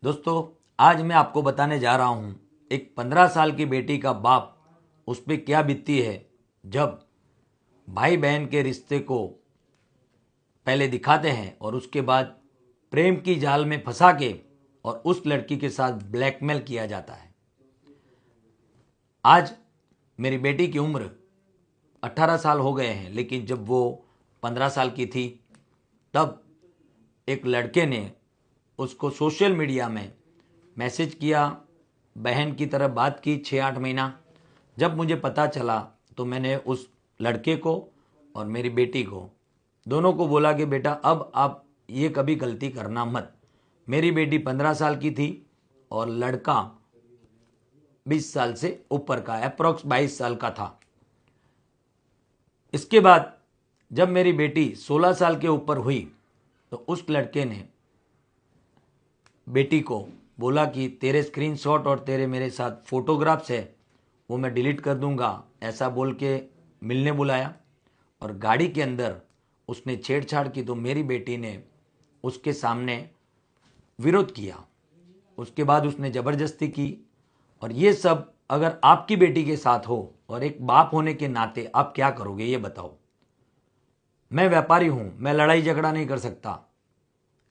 दोस्तों, आज मैं आपको बताने जा रहा हूं एक 15 साल की बेटी का बाप उस पर क्या बीतती है जब भाई बहन के रिश्ते को पहले दिखाते हैं और उसके बाद प्रेम की जाल में फंसा के और उस लड़की के साथ ब्लैकमेल किया जाता है। आज मेरी बेटी की उम्र 18 साल हो गए हैं, लेकिन जब वो 15 साल की थी तब एक लड़के ने उसको सोशल मीडिया में मैसेज किया, बहन की तरह बात की 6-8 महीना। जब मुझे पता चला तो मैंने उस लड़के को और मेरी बेटी को दोनों को बोला कि बेटा अब आप ये कभी गलती करना मत। मेरी बेटी 15 साल की थी और लड़का 20 साल से ऊपर का, अप्रॉक्स 22 साल का था। इसके बाद जब मेरी बेटी 16 साल के ऊपर हुई तो उस लड़के ने बेटी को बोला कि तेरे स्क्रीनशॉट और तेरे मेरे साथ फोटोग्राफ्स है वो मैं डिलीट कर दूंगा, ऐसा बोल के मिलने बुलाया और गाड़ी के अंदर उसने छेड़छाड़ की। तो मेरी बेटी ने उसके सामने विरोध किया। उसके बाद उसने ज़बरदस्ती की। और ये सब अगर आपकी बेटी के साथ हो और एक बाप होने के नाते आप क्या करोगे ये बताओ। मैं व्यापारी हूँ, मैं लड़ाई झगड़ा नहीं कर सकता,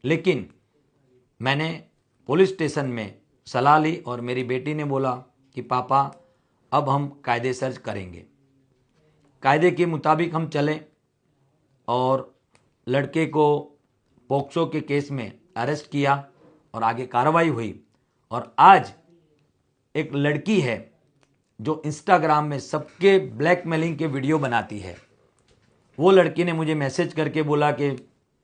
लेकिन मैंने पुलिस स्टेशन में सलाह ली और मेरी बेटी ने बोला कि पापा अब हम कायदे सर्च करेंगे। कायदे के मुताबिक हम चलें और लड़के को पोक्सो के केस में अरेस्ट किया और आगे कार्रवाई हुई। और आज एक लड़की है जो इंस्टाग्राम में सबके ब्लैकमेलिंग के वीडियो बनाती है। वो लड़की ने मुझे मैसेज करके बोला कि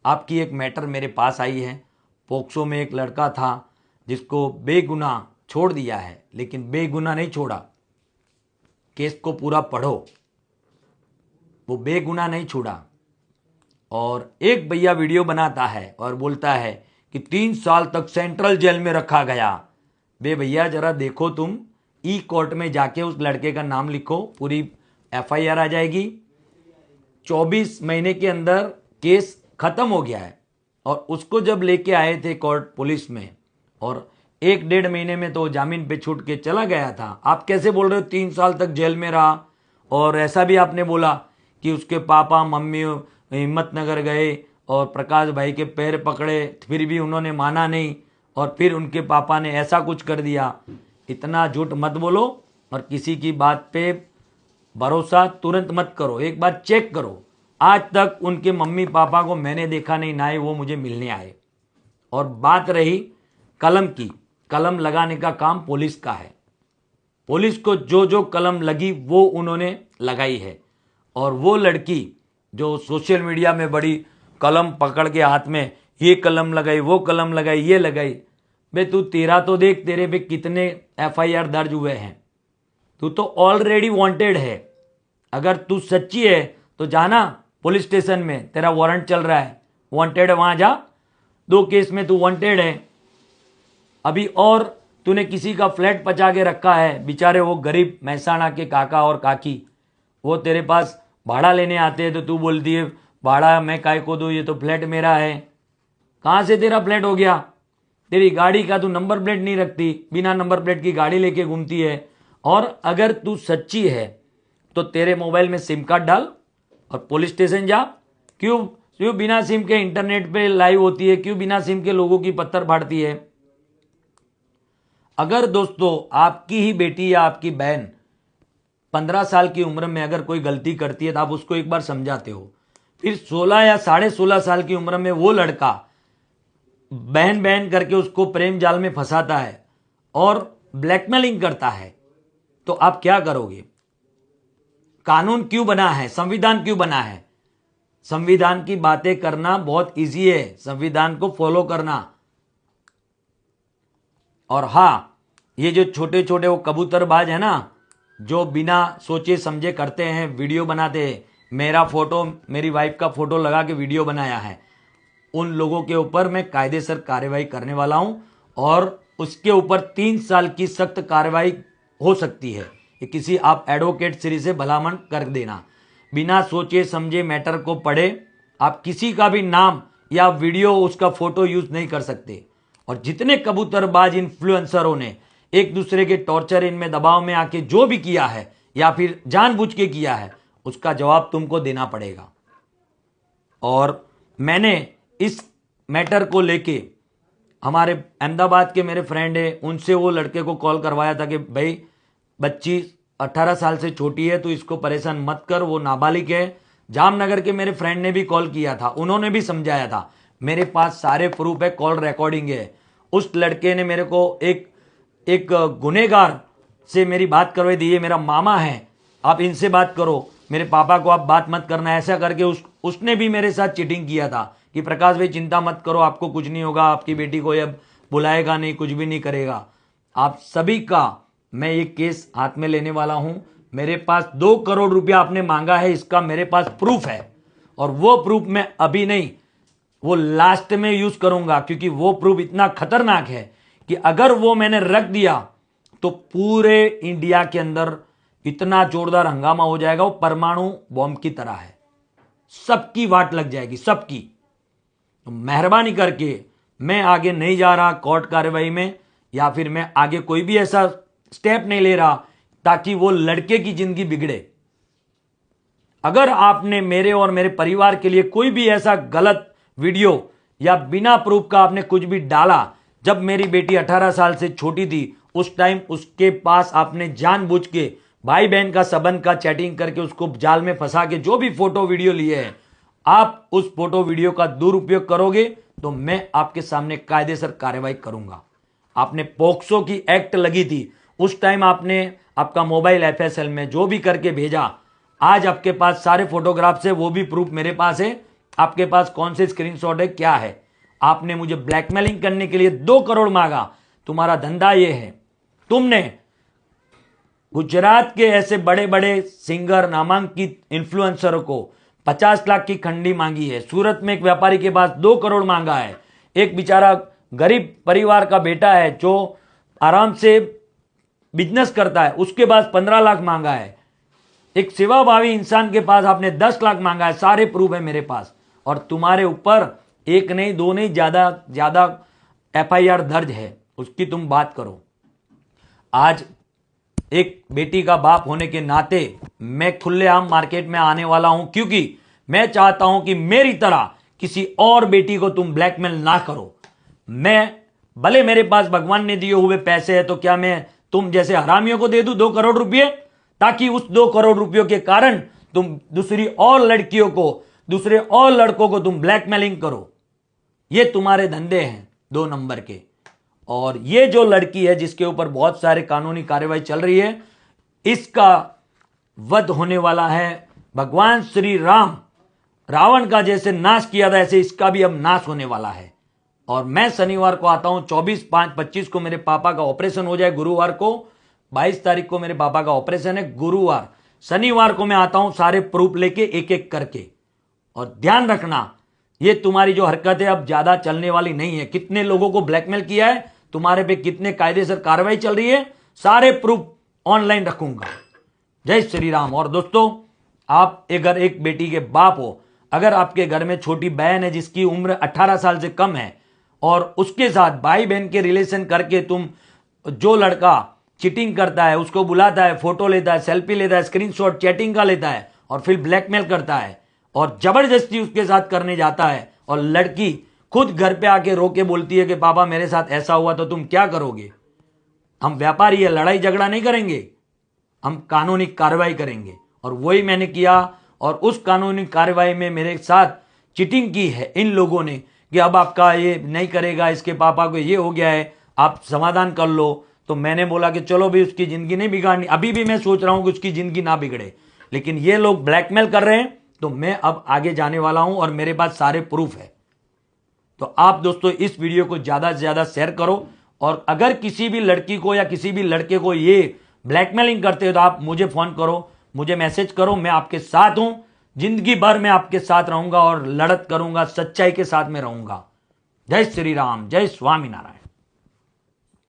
आपकी एक मैटर मेरे पास आई है। पोक्सो में एक लड़का था जिसको बेगुनाह छोड़ दिया है, लेकिन बेगुनाह नहीं छोड़ा। केस को पूरा पढ़ो, वो बेगुनाह नहीं छोड़ा। और एक भैया वीडियो बनाता है और बोलता है कि 3 साल तक सेंट्रल जेल में रखा गया। बे भैया जरा देखो, तुम ई कोर्ट में जाके उस लड़के का नाम लिखो, पूरी FIR आ जाएगी। 24 महीने के अंदर केस खत्म हो गया है। और उसको जब लेके आए थे कोर्ट पुलिस में और 1-1.5 महीने में तो जामीन पे छूट के चला गया था। आप कैसे बोल रहे हो 3 साल तक जेल में रहा? और ऐसा भी आपने बोला कि उसके पापा मम्मी हिम्मतनगर गए और प्रकाश भाई के पैर पकड़े, फिर भी उन्होंने माना नहीं और फिर उनके पापा ने ऐसा कुछ कर दिया। इतना झूठ मत बोलो और किसी की बात पे भरोसा तुरंत मत करो, एक बार चेक करो। आज तक उनके मम्मी पापा को मैंने देखा नहीं, ना ही वो मुझे मिलने आए। और बात रही कलम की, कलम लगाने का काम पुलिस का है। पुलिस को जो जो कलम लगी वो उन्होंने लगाई है। और वो लड़की जो सोशल मीडिया में बड़ी कलम पकड़ के हाथ में ये कलम लगाई, वो कलम लगाई, ये लगाई। बे तू तेरा तो देख, तेरे पे कितने FIR दर्ज हुए हैं। तू तो ऑलरेडी वांटेड है। अगर तू सच्ची है तो जाना पुलिस स्टेशन में, तेरा वारंट चल रहा है, वांटेड है, वहां जा। 2 केस में तू वांटेड है। अभी और तूने किसी का फ्लैट पचा के रखा है, बेचारे वो गरीब महसाणा के काका और काकी, वो तेरे पास भाड़ा लेने आते हैं तो तू बोलती है भाड़ा मैं काय को दूं, ये तो फ्लैट मेरा है। कहाँ से तेरा फ्लैट हो गया? तेरी गाड़ी का तू नंबर प्लेट नहीं रखती, बिना नंबर प्लेट की गाड़ी लेके घूमती है। और अगर तू सच्ची है तो तेरे मोबाइल में सिम कार्ड डाल और पुलिस स्टेशन जा। क्यों क्यों बिना सिम के इंटरनेट पे लाइव होती है? क्यों बिना सिम के लोगों की पत्थर फाड़ती है? अगर दोस्तों आपकी ही बेटी या आपकी बहन 15 साल की उम्र में अगर कोई गलती करती है तो आप उसको एक बार समझाते हो। फिर 16 या 16.5 साल की उम्र में वो लड़का बहन बहन करके उसको प्रेम जाल में फंसाता है और ब्लैकमेलिंग करता है, तो आप क्या करोगे? कानून क्यों बना है? संविधान क्यों बना है? संविधान की बातें करना बहुत इजी है, संविधान को फॉलो करना। और हाँ, ये जो छोटे छोटे वो कबूतरबाज है ना, जो बिना सोचे समझे करते हैं, वीडियो बनाते हैं, मेरा फोटो मेरी वाइफ का फोटो लगा के वीडियो बनाया है, उन लोगों के ऊपर मैं कायदेसर कार्रवाई करने वाला हूं। और उसके ऊपर 3 साल की सख्त कार्रवाई हो सकती है। कि किसी आप एडवोकेट श्री से भलामण कर देना, बिना सोचे समझे मैटर को पढ़े आप किसी का भी नाम या वीडियो उसका फोटो यूज नहीं कर सकते। और जितने कबूतरबाज इन्फ्लुएंसरों ने एक दूसरे के टॉर्चर इनमें दबाव में आके जो भी किया है या फिर जानबूझ के किया है, उसका जवाब तुमको देना पड़ेगा। और मैंने इस मैटर को लेके हमारे अहमदाबाद के मेरे फ्रेंड है, उनसे वो लड़के को कॉल करवाया था कि भाई बच्ची 18 साल से छोटी है तो इसको परेशान मत कर, वो नाबालिग है। जामनगर के मेरे फ्रेंड ने भी कॉल किया था, उन्होंने भी समझाया था। मेरे पास सारे प्रूफ है, कॉल रिकॉर्डिंग है। उस लड़के ने मेरे को एक गुनहगार से मेरी बात करवाई दी, ये मेरा मामा है, आप इनसे बात करो, मेरे पापा को आप बात मत करना, ऐसा करके उसने भी मेरे साथ चीटिंग किया था कि प्रकाश भाई चिंता मत करो, आपको कुछ नहीं होगा, आपकी बेटी को अब बुलाएगा नहीं, कुछ भी नहीं करेगा। आप सभी का मैं ये केस हाथ में लेने वाला हूं। मेरे पास 2 करोड़ रुपया आपने मांगा है, इसका मेरे पास प्रूफ है, और वो प्रूफ मैं अभी नहीं, वो लास्ट में यूज करूंगा, क्योंकि वो प्रूफ इतना खतरनाक है कि अगर वो मैंने रख दिया तो पूरे इंडिया के अंदर इतना जोरदार हंगामा हो जाएगा, वो परमाणु बॉम्ब की तरह है, सबकी वाट लग जाएगी, सबकी। तो मेहरबानी करके मैं आगे नहीं जा रहा कोर्ट कार्रवाई में, या फिर मैं आगे कोई भी ऐसा स्टेप नहीं ले रहा ताकि वो लड़के की जिंदगी बिगड़े। अगर आपने मेरे और मेरे परिवार के लिए कोई भी ऐसा गलत वीडियो या बिना प्रूफ का आपने कुछ भी डाला, जब मेरी बेटी 18 साल से छोटी थी उस टाइम उसके पास आपने जानबूझ के भाई बहन का संबंध का चैटिंग करके उसको जाल में फंसा के जो भी फोटो वीडियो लिए हैं, आप उस फोटो वीडियो का दुरुपयोग करोगे तो मैं आपके सामने कायदेसर कार्रवाई करूंगा। आपने पोक्सो की एक्ट लगी थी, उस टाइम आपने आपका मोबाइल FSL में जो भी करके भेजा, आज आपके पास सारे फोटोग्राफ्स है, वो भी प्रूफ मेरे पास है। आपके पास कौन से स्क्रीनशॉट है, क्या है। आपने मुझे ब्लैकमेलिंग करने के लिए 2 करोड़ मांगा, तुम्हारा धंधा ये है। तुमने गुजरात के ऐसे बड़े बड़े सिंगर, नामांकित इन्फ्लुएंसर को 50 लाख की खंडी मांगी है। सूरत में एक व्यापारी के पास 2 करोड़ मांगा है। एक बेचारा गरीब परिवार का बेटा है जो आराम से बिजनेस करता है, उसके पास 15 लाख मांगा है। एक सेवाभावी इंसान के पास आपने 10 लाख मांगा है। सारे प्रूफ है मेरे पास, और तुम्हारे ऊपर 1 नहीं 2 नहीं ज्यादा FIR दर्ज है, उसकी तुम बात करो। आज एक बेटी का बाप होने के नाते मैं खुलेआम मार्केट में आने वाला हूं, क्योंकि मैं चाहता हूं कि मेरी तरह किसी और बेटी को तुम ब्लैकमेल ना करो। मैं भले मेरे पास भगवान ने दिए हुए पैसे है, तो क्या मैं तुम जैसे हरामियों को दे दूं 2 करोड़ रुपए, ताकि उस 2 करोड़ रुपयों के कारण तुम दूसरी और लड़कियों को, दूसरे और लड़कों को तुम ब्लैकमेलिंग करो। ये तुम्हारे धंधे हैं 2 नंबर के। और ये जो लड़की है जिसके ऊपर बहुत सारे कानूनी कार्रवाई चल रही है, इसका वध होने वाला है। भगवान श्री राम रावण का जैसे नाश किया था, ऐसे इसका भी अब नाश होने वाला है। और मैं शनिवार को आता हूं, 24/5/25 को मेरे पापा का ऑपरेशन हो जाए, गुरुवार को 22 तारीख को मेरे पापा का ऑपरेशन है, गुरुवार। शनिवार को मैं आता हूं सारे प्रूफ लेके एक एक करके। और ध्यान रखना, ये तुम्हारी जो हरकत है अब ज्यादा चलने वाली नहीं है। कितने लोगों को ब्लैकमेल किया है, तुम्हारे पे कितने कायदेसर कार्रवाई चल रही है, सारे प्रूफ ऑनलाइन रखूंगा। जय श्री राम। और दोस्तों, आप अगर एक बेटी के बाप हो, अगर आपके घर में छोटी बहन है जिसकी उम्र 18 साल से कम है, और उसके साथ भाई बहन के रिलेशन करके तुम, जो लड़का चीटिंग करता है उसको बुलाता है, फोटो लेता है, सेल्फी लेता है, स्क्रीनशॉट चैटिंग का लेता है, और फिर ब्लैकमेल करता है और जबरदस्ती उसके साथ करने जाता है, और लड़की खुद घर पे आके रो के बोलती है कि पापा मेरे साथ ऐसा हुआ, तो तुम क्या करोगे? हम व्यापारी है, लड़ाई झगड़ा नहीं करेंगे, हम कानूनी कार्रवाई करेंगे। और वही मैंने किया, और उस कानूनी कार्रवाई में मेरे साथ चीटिंग की है इन लोगों ने कि अब आपका ये नहीं करेगा, इसके पापा को ये हो गया है, आप समाधान कर लो। तो मैंने बोला कि चलो भी उसकी जिंदगी नहीं बिगाड़नी। अभी भी मैं सोच रहा हूं कि उसकी जिंदगी ना बिगड़े, लेकिन ये लोग ब्लैकमेल कर रहे हैं, तो मैं अब आगे जाने वाला हूं और मेरे पास सारे प्रूफ है। तो आप दोस्तों इस वीडियो को ज्यादा से ज्यादा शेयर करो, और अगर किसी भी लड़की को या किसी भी लड़के को ये ब्लैकमेलिंग करते हो तो आप मुझे फोन करो, मुझे मैसेज करो, मैं आपके साथ हूं। जिंदगी भर मैं आपके साथ रहूंगा और लड़त करूंगा, सच्चाई के साथ में रहूंगा। जय श्री राम, जय स्वामीनारायण।